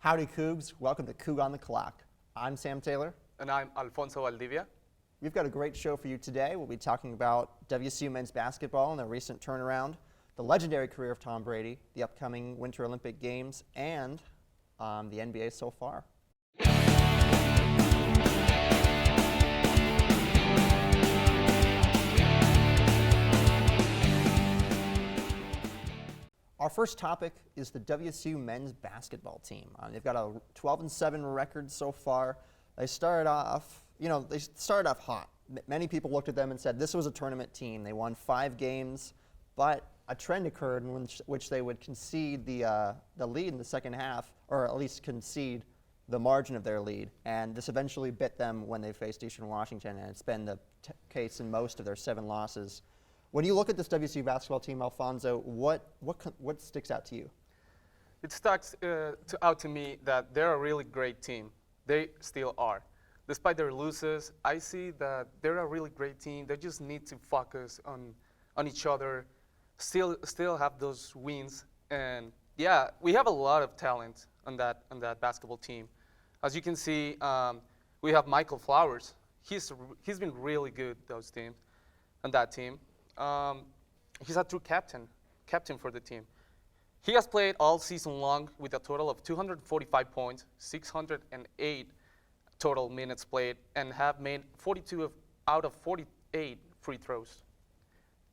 Howdy Cougs, welcome to Coug on the Clock. I'm Sam Taylor. And I'm Alfonso Valdivia. We've got a great show for you today. We'll be talking about WSU men's basketball and their recent turnaround, the legendary career of Tom Brady, the upcoming Winter Olympic Games, and the NBA so far. Our first topic is the WSU men's basketball team. They've got a 12-7 record so far. They started off, hot. Many people looked at them and said this was a tournament team. They won 5 games, but a trend occurred in which they would concede the lead in the second half, or at least concede the margin of their lead. And this eventually bit them when they faced Eastern Washington, and it's been the case in most of their 7 losses. When you look at this WSU basketball team, Alfonso, what sticks out to you? It sticks out to me that they're a really great team. They still are. Despite their losses, I see that they're a really great team. They just need to focus on each other, still have those wins. And yeah, we have a lot of talent on that basketball team. As you can see, we have Michael Flowers. He's been really good on that team. He's a true captain for the team. He has played all season long with a total of 245 points, 608 total minutes played, and have made 42 out of 48 free throws.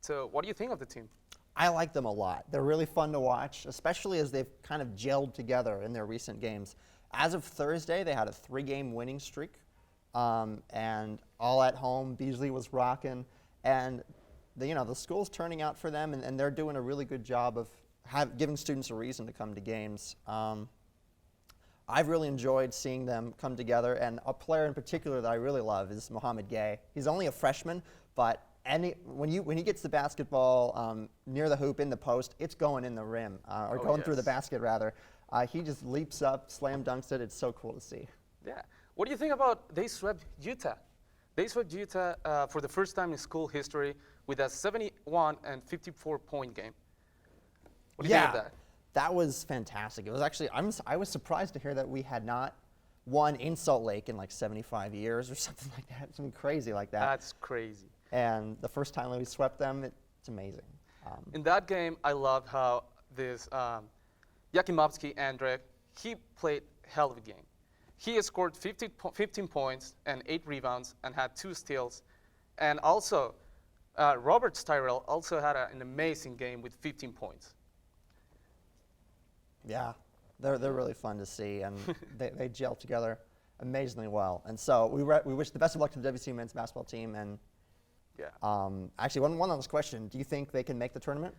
So what do you think of the team? I like them a lot. They're really fun to watch, especially as they've kind of gelled together in their recent games. As of Thursday, they had a 3-game winning streak, and all at home. Beasley was rocking, and the school's turning out for them, and they're doing a really good job of giving students a reason to come to games. I've really enjoyed seeing them come together, and a player in particular that I really love is Mohamed Gay. He's only a freshman, but when he gets the basketball near the hoop in the post, it's going in the rim, or going through the basket rather. He just leaps up, slam dunks it. It's so cool to see. Yeah. What do you think about they swept Utah? They swept Utah for the first time in school history with a 71 and 54 point game. What do you think of that? That was fantastic. It was actually, I was surprised to hear that we had not won in Salt Lake in like 75 years or something like that, something crazy like that. That's crazy. And the first time that we swept them, it's amazing. In that game, I love how this Jakimovski Andrek, he played hell of a game. He has scored 15 points and 8 rebounds and had 2 steals. And also, Robert Styrell also had an amazing game with 15 points. Yeah, they're really fun to see, and they gel together amazingly well. And so we wish the best of luck to the WSU men's basketball team. And actually, one last question: do you think they can make the tournament?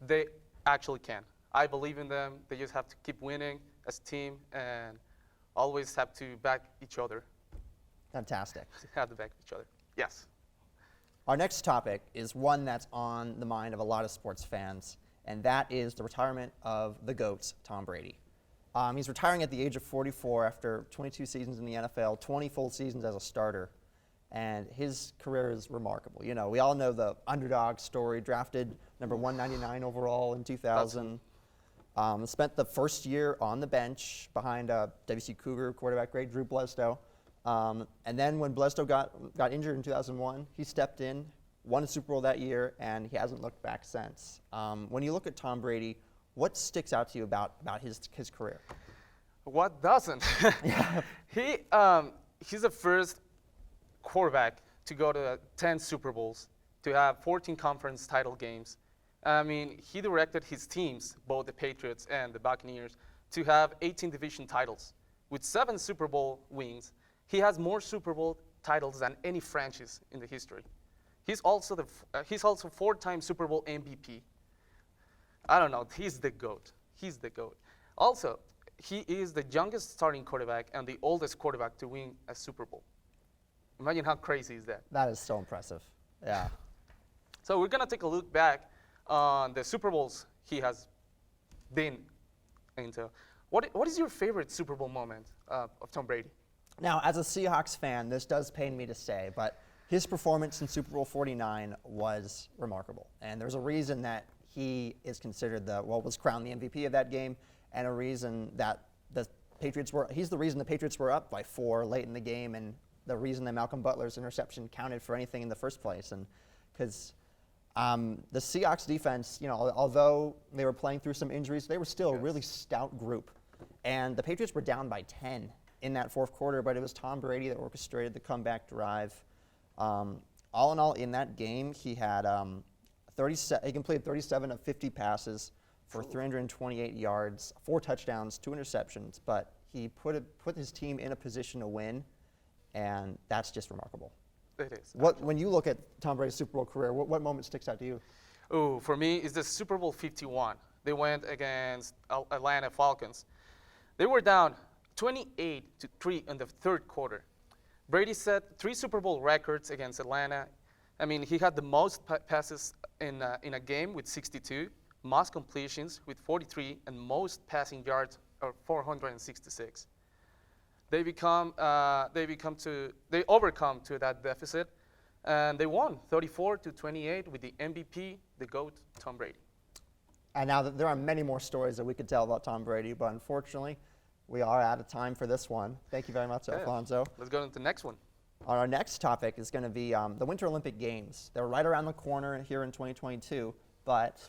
They actually can. I believe in them. They just have to keep winning as a team and always have to back each other. Fantastic. Have to back each other. Yes. Our next topic is one that's on the mind of a lot of sports fans, and that is the retirement of the GOAT, Tom Brady. He's retiring at the age of 44 after 22 seasons in the NFL, 20 full seasons as a starter, and his career is remarkable. You know, we all know the underdog story, drafted number 199 overall in 2000. Spent the first year on the bench behind WSU Cougar quarterback great Drew Bledsoe. And then when Bledsoe got injured in 2001, he stepped in, won a Super Bowl that year, and he hasn't looked back since. When you look at Tom Brady, what sticks out to you about his career? What doesn't? He's the first quarterback to go to 10 Super Bowls, to have 14 conference title games. I mean, he directed his teams, both the Patriots and the Buccaneers, to have 18 division titles. With 7 Super Bowl wins, he has more Super Bowl titles than any franchise in the history. He's also 4-time Super Bowl MVP. I don't know, he's the GOAT. He's the GOAT. Also, he is the youngest starting quarterback and the oldest quarterback to win a Super Bowl. Imagine how crazy is that. That is so impressive, yeah. So we're gonna take a look back on the Super Bowls he has been into. What is your favorite Super Bowl moment of Tom Brady? Now, as a Seahawks fan, this does pain me to say, but his performance in Super Bowl 49 was remarkable. And there's a reason that he is considered was crowned the MVP of that game, and a reason that the he's the reason the Patriots were up by 4 late in the game, and the reason that Malcolm Butler's interception counted for anything in the first place. And because the Seahawks defense, although they were playing through some injuries, they were still a really stout group. And the Patriots were down by 10 in that fourth quarter, but it was Tom Brady that orchestrated the comeback drive. All in all, in that game, he had he completed 37 of 50 passes for 328 yards, 4 touchdowns, 2 interceptions, but he put his team in a position to win, and that's just remarkable. It is. When you look at Tom Brady's Super Bowl career, what moment sticks out to you? Oh, for me, it's the Super Bowl 51. They went against Atlanta Falcons. They were down 28-3 in the third quarter. Brady set 3 Super Bowl records against Atlanta. I mean, he had the most passes in a game with 62, most completions with 43, and most passing yards of 466. They overcome to that deficit, and they won 34-28 with the MVP, the GOAT, Tom Brady. And now there are many more stories that we could tell about Tom Brady, but unfortunately, we are out of time for this one. Thank you very much, Alfonso. Let's go to the next one. Our next topic is going to be the Winter Olympic Games. They're right around the corner here in 2022. But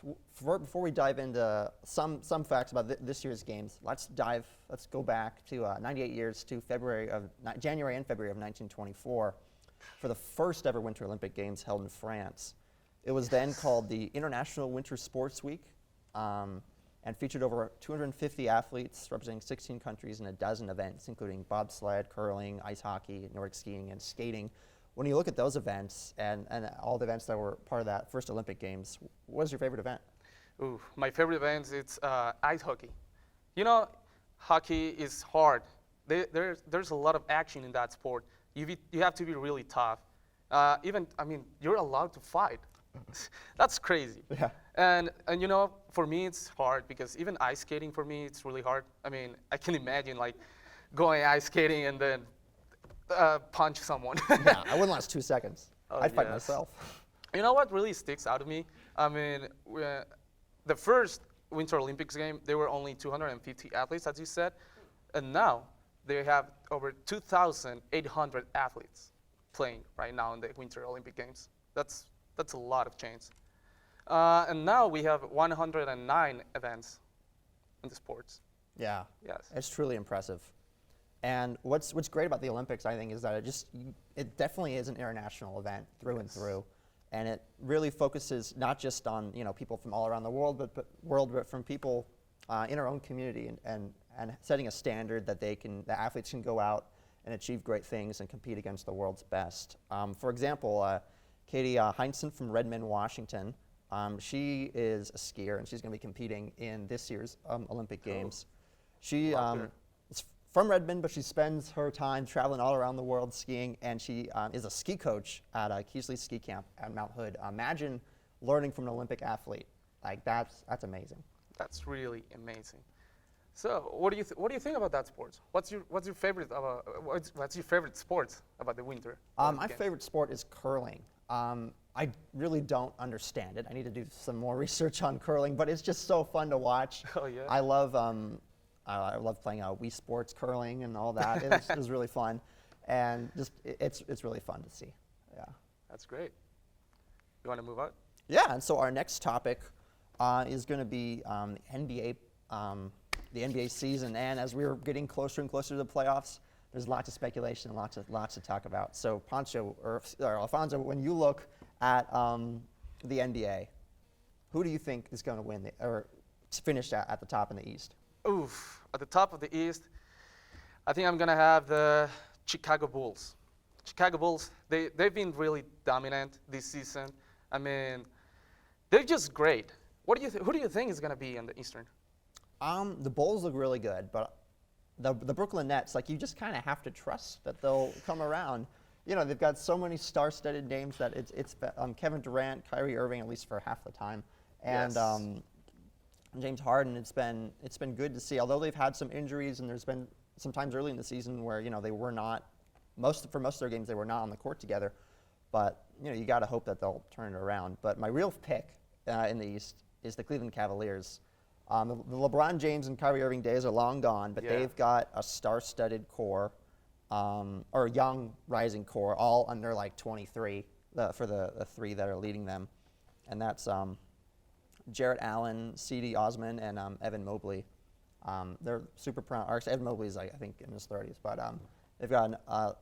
before we dive into some facts about this year's games, let's go back to 98 years to January and February of 1924 for the first ever Winter Olympic Games held in France. It was then called the International Winter Sports Week, and featured over 250 athletes representing 16 countries in a dozen events, including bobsled, curling, ice hockey, Nordic skiing, and skating. When you look at those events and all the events that were part of that first Olympic Games, what is your favorite event? Ooh, my favorite event is ice hockey. Hockey is hard. There's a lot of action in that sport. You have to be really tough. You're allowed to fight. That's crazy. Yeah. And for me it's hard because even ice skating for me it's really hard. I mean, I can imagine like going ice skating and then punch someone. Yeah, I wouldn't last 2 seconds. I'd fight myself. You know what really sticks out to me? I mean, the first Winter Olympics game, there were only 250 athletes, as you said, and now they have over 2,800 athletes playing right now in the Winter Olympic Games. That's a lot of change. And now we have 109 events in the sports. Yeah. Yes. It's truly impressive. And what's great about the Olympics, I think, is that it definitely is an international event through and through, and it really focuses not just on people from all around the world, but from people in our own community, and setting a standard that the athletes can go out and achieve great things and compete against the world's best. For example, Katie Heinsohn from Redmond, Washington, she is a skier, and she's going to be competing in this year's Olympic Games. She is from Redmond, but she spends her time traveling all around the world skiing, and she is a ski coach at Keesley Ski Camp at Mount Hood. Imagine learning from an Olympic athlete. Like that's amazing. That's really amazing. So, what do you think about that sport? What's your favorite what's your favorite sport about the winter? My favorite sport is curling. I really don't understand it. I need to do some more research on curling, but it's just so fun to watch. Oh yeah. I love playing Wii Sports curling and all that. It was really fun, and it's really fun to see. Yeah. That's great. You want to move on? Yeah, and so our next topic is going to be NBA. The NBA season, and as we're getting closer and closer to the playoffs, there's lots of speculation and lots to talk about. So Alfonso, when you look at the NBA, who do you think is going to win or finish at the top in the East? Oof, at the top of the East, I think I'm going to have the Chicago Bulls. Chicago Bulls, they've been really dominant this season. I mean, they're just great. Who do you think is going to be in the Eastern? The Bulls look really good, but the Brooklyn Nets, you just kind of have to trust that they'll come around. They've got so many star-studded names that it's Kevin Durant, Kyrie Irving, at least for half the time, and James Harden. It's been good to see. Although they've had some injuries, and there's been some times early in the season where they were not for most of their games they were not on the court together. But you got to hope that they'll turn it around. But my real pick in the East is the Cleveland Cavaliers. The LeBron James and Kyrie Irving days are long gone, but Yeah. they've got a star-studded core, or young rising core, all under like 23 for the three that are leading them, and that's Jarrett Allen, C.D. Osman, and Evan Mobley. They're super proud. Evan Mobley's like, I think in his 30s, but they've got a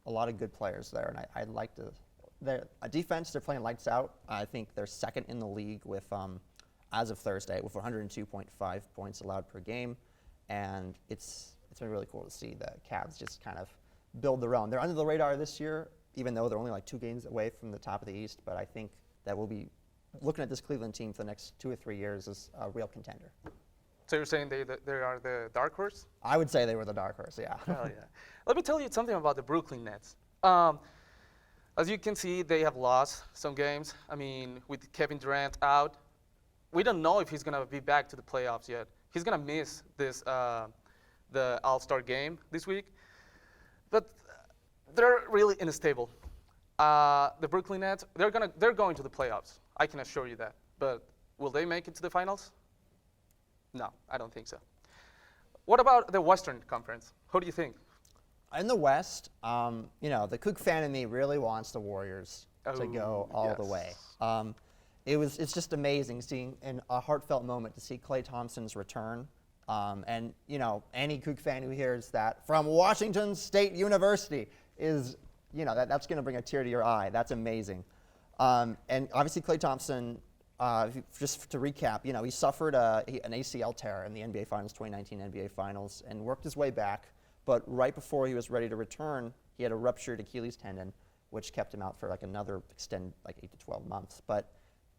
lot of good players there, and I'd like to. Their defense, they're playing lights out. I think they're second in the league with, as of Thursday, with 102.5 points allowed per game, and it's been really cool to see the Cavs just kind of build their own. They're under the radar this year, even though they're only like 2 games away from the top of the East. But I think that we'll be looking at this Cleveland team for the next 2 or 3 years as a real contender. So you're saying they are the dark horse? I would say they were the dark horse, yeah. Hell yeah. Let me tell you something about the Brooklyn Nets. As you can see, they have lost some games. I mean, with Kevin Durant out, we don't know if he's going to be back to the playoffs yet. He's going to miss this the All-Star game this week. But they're really unstable. The Brooklyn Nets, they're going to the playoffs. I can assure you that. But will they make it to the finals? No, I don't think so. What about the Western Conference? Who do you think? In the West, the Coug fan in me really wants the Warriors to go all the way. It's just amazing seeing in a heartfelt moment to see Klay Thompson's return. And any Coug fan who hears that from Washington State University is, that's going to bring a tear to your eye. That's amazing. And obviously Klay Thompson, just to recap, he suffered an ACL tear in the NBA Finals, 2019 NBA Finals, and worked his way back. But right before he was ready to return, he had a ruptured Achilles tendon, which kept him out for another 8 to 12 months. But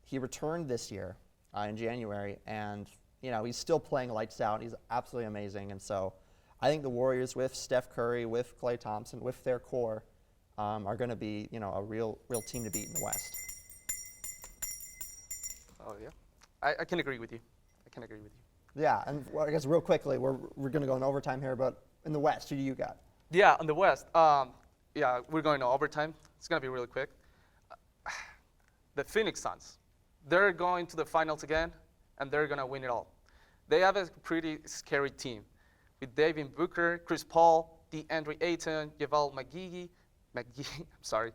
he returned this year in January, and he's still playing lights out. He's absolutely amazing. And so I think the Warriors, with Steph Curry, with Klay Thompson, with their core, are going to be a real team to beat in the West. Oh yeah, I can agree with you. Yeah, and I guess real quickly, we're going to go in overtime here, but in the West, who do you got? Yeah, in the West, we're going to overtime. It's going to be really quick. The Phoenix Suns, they're going to the finals again, and they're going to win it all. They have a pretty scary team with Devin Booker, Chris Paul, DeAndre Ayton, JaVale McGee,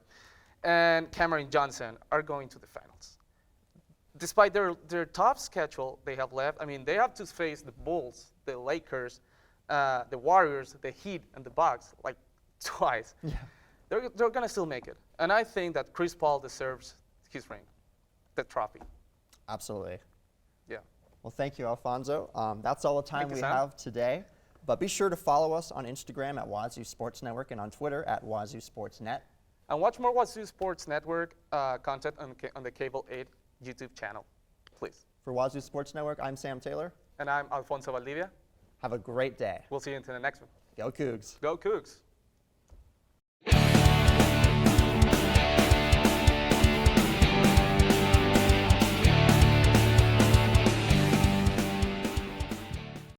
and Cameron Johnson are going to the finals. Despite their tough schedule they have left, I mean, they have to face the Bulls, the Lakers, the Warriors, the Heat, and the Bucks twice. Yeah. They're going to still make it. And I think that Chris Paul deserves his ring, the trophy. Absolutely. Yeah. Well, thank you, Alfonso. That's all the time we have today. But be sure to follow us on Instagram at WSU Sports Network and on Twitter at WSU Sports Net. And watch more WSU Sports Network content on the Cable 8 YouTube channel, please. For WSU Sports Network, I'm Sam Taylor. And I'm Alfonso Valdivia. Have a great day. We'll see you until the next one. Go Cougs. Go Cougs.